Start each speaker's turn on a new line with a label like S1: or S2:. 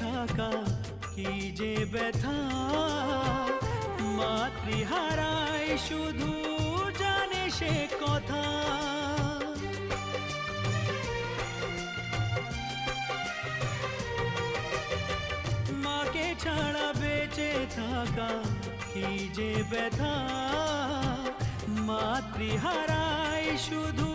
S1: থাকা কি যে ব্যথা, মাতৃহারায় শুধু জানে সে কথা। মাকে ছাড়া বেঁচে থাকা কি যে ব্যথা, মাতৃহারায় শুধু